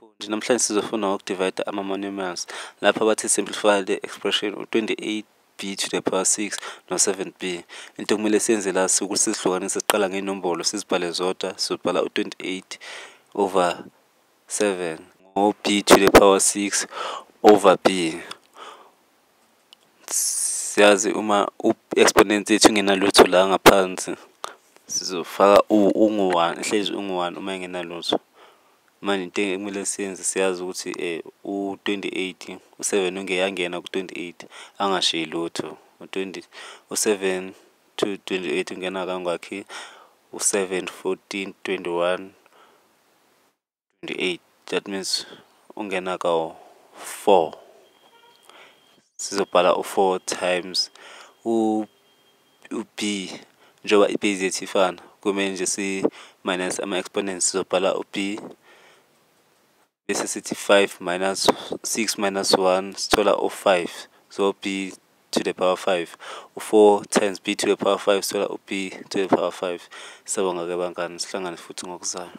Bafundi, namhlanje sizofuna ukudivide ama-monomers. Lapha bathi simplify the expression u-28b to the power 6 no-7b. Into kumele siyenze la ukuthi sizihlukanise, siqala ngey'nombolo sizibhale zodwa. Sizobhala u-28 over 7 ngo-b to the power 6 over b. Siyazi uma u-exponent yethu ingenalutho la ngaphansi sizofaka ungu-1, ihlezi ungu-1 uma ingenalutho. Manje into ekumele siyenze, siyazi ukuthi u-28 u-7 ungeyangena ku-28 angashiyi lutho. U-7 to 28 ungena kangakhi? U-7, 14, 21, 28. That means ungena ka-4. Sizobhala u-4 times u-b. Njengoba i-base yethu ifana, kumele nje si-minus ama-exponents. Sizobhala u-b bese sithi 5 minus 6 minus 1 sithola u-5. So b to the power 5. U-4 times b to the power 5 sithola u-b to the power 5. Sawubona-ke bangani, sihlangane futhi ngokuzayo.